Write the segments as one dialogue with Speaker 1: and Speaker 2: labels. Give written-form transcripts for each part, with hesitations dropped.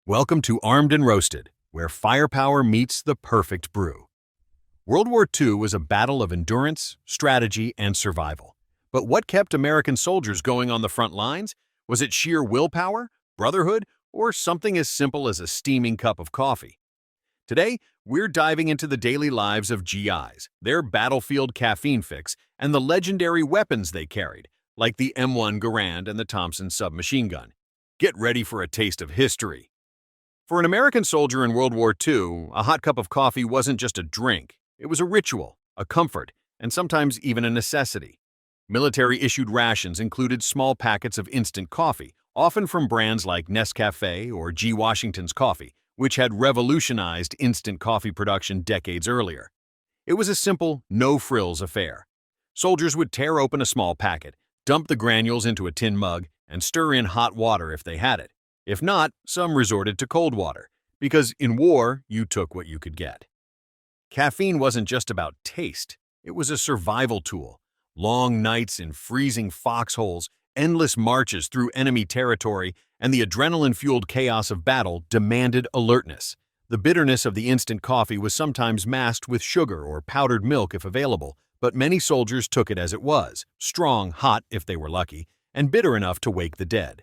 Speaker 1: Welcome to Armed and Roasted, where firepower meets the perfect brew. World War II was a battle of endurance, strategy, and survival. But what kept American soldiers going on the front lines? Was it sheer willpower, brotherhood, or something as simple as a steaming cup of coffee? Today, we're diving into the daily lives of GIs, their battlefield caffeine fix, and the legendary weapons they carried, like the M1 Garand and the Thompson submachine gun. Get ready for a taste of history. For an American soldier in World War II, a hot cup of coffee wasn't just a drink. It was a ritual, a comfort, and sometimes even a necessity. Military-issued rations included small packets of instant coffee, often from brands like Nescafe or G. Washington's Coffee, which had revolutionized instant coffee production decades earlier. It was a simple, no-frills affair. Soldiers would tear open a small packet, dump the granules into a tin mug, and stir in hot water if they had it. If not, some resorted to cold water, because in war, you took what you could get. Caffeine wasn't just about taste, it was a survival tool. Long nights in freezing foxholes, endless marches through enemy territory, and the adrenaline-fueled chaos of battle demanded alertness. The bitterness of the instant coffee was sometimes masked with sugar or powdered milk if available, but many soldiers took it as it was, strong, hot if they were lucky, and bitter enough to wake the dead.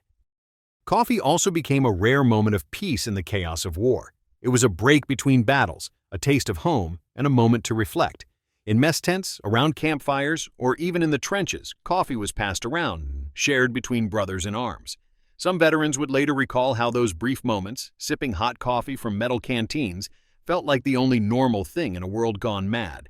Speaker 1: Coffee also became a rare moment of peace in the chaos of war. It was a break between battles, a taste of home, and a moment to reflect. In mess tents, around campfires, or even in the trenches, coffee was passed around, shared between brothers in arms. Some veterans would later recall how those brief moments, sipping hot coffee from metal canteens, felt like the only normal thing in a world gone mad.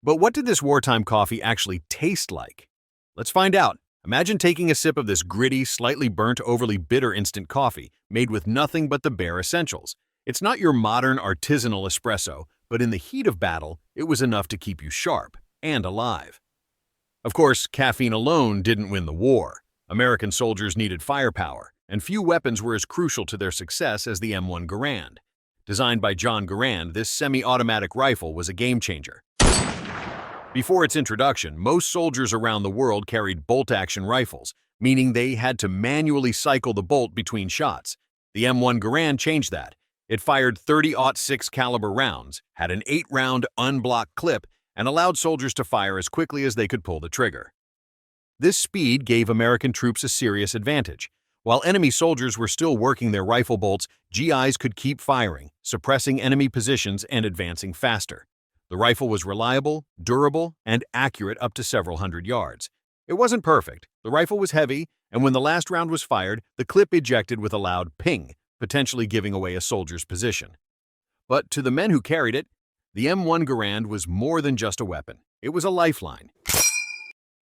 Speaker 1: But what did this wartime coffee actually taste like? Let's find out. Imagine taking a sip of this gritty, slightly burnt, overly bitter instant coffee, made with nothing but the bare essentials. It's not your modern artisanal espresso, but in the heat of battle, it was enough to keep you sharp and alive. Of course, caffeine alone didn't win the war. American soldiers needed firepower, and few weapons were as crucial to their success as the M1 Garand. Designed by John Garand, this semi-automatic rifle was a game-changer. Before its introduction, most soldiers around the world carried bolt-action rifles, meaning they had to manually cycle the bolt between shots. The M1 Garand changed that. It fired 30-06 caliber rounds, had an 8-round unblocked clip, and allowed soldiers to fire as quickly as they could pull the trigger. This speed gave American troops a serious advantage. While enemy soldiers were still working their rifle bolts, GIs could keep firing, suppressing enemy positions and advancing faster. The rifle was reliable, durable, and accurate up to several hundred yards. It wasn't perfect, the rifle was heavy, and when the last round was fired, the clip ejected with a loud ping, potentially giving away a soldier's position. But to the men who carried it, the M1 Garand was more than just a weapon. It was a lifeline.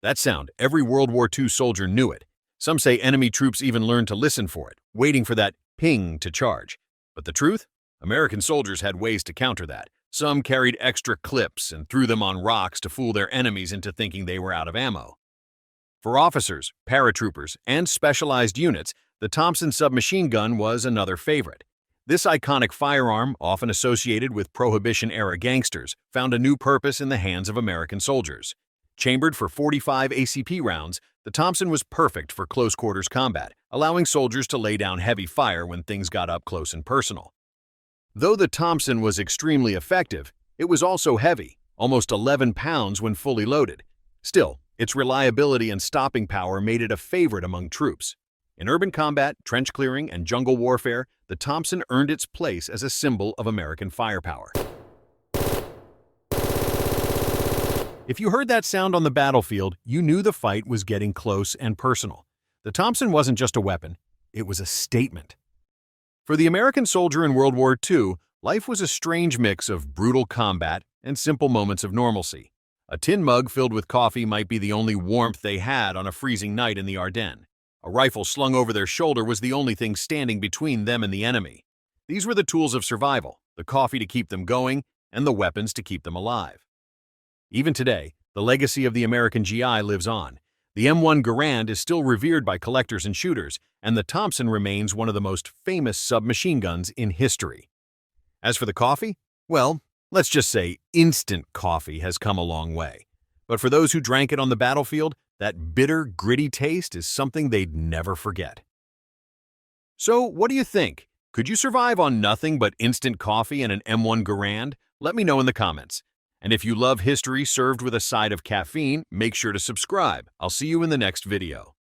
Speaker 1: That sound, every World War II soldier knew it. Some say enemy troops even learned to listen for it, waiting for that ping to charge. But the truth? American soldiers had ways to counter that. Some carried extra clips and threw them on rocks to fool their enemies into thinking they were out of ammo. For officers, paratroopers, and specialized units, the Thompson submachine gun was another favorite. This iconic firearm, often associated with Prohibition-era gangsters, found a new purpose in the hands of American soldiers. Chambered for 45 ACP rounds, the Thompson was perfect for close-quarters combat, allowing soldiers to lay down heavy fire when things got up close and personal. Though the Thompson was extremely effective, it was also heavy, almost 11 pounds when fully loaded. Still, its reliability and stopping power made it a favorite among troops. In urban combat, trench clearing, and jungle warfare, the Thompson earned its place as a symbol of American firepower. If you heard that sound on the battlefield, you knew the fight was getting close and personal. The Thompson wasn't just a weapon, it was a statement. For the American soldier in World War II, life was a strange mix of brutal combat and simple moments of normalcy. A tin mug filled with coffee might be the only warmth they had on a freezing night in the Ardennes. A rifle slung over their shoulder was the only thing standing between them and the enemy. These were the tools of survival, the coffee to keep them going, and the weapons to keep them alive. Even today, the legacy of the American GI lives on. The M1 Garand is still revered by collectors and shooters, and the Thompson remains one of the most famous submachine guns in history. As for the coffee, well, let's just say instant coffee has come a long way. But for those who drank it on the battlefield, that bitter, gritty taste is something they'd never forget. So, what do you think? Could you survive on nothing but instant coffee and an M1 Garand? Let me know in the comments. And if you love history served with a side of caffeine, make sure to subscribe. I'll see you in the next video.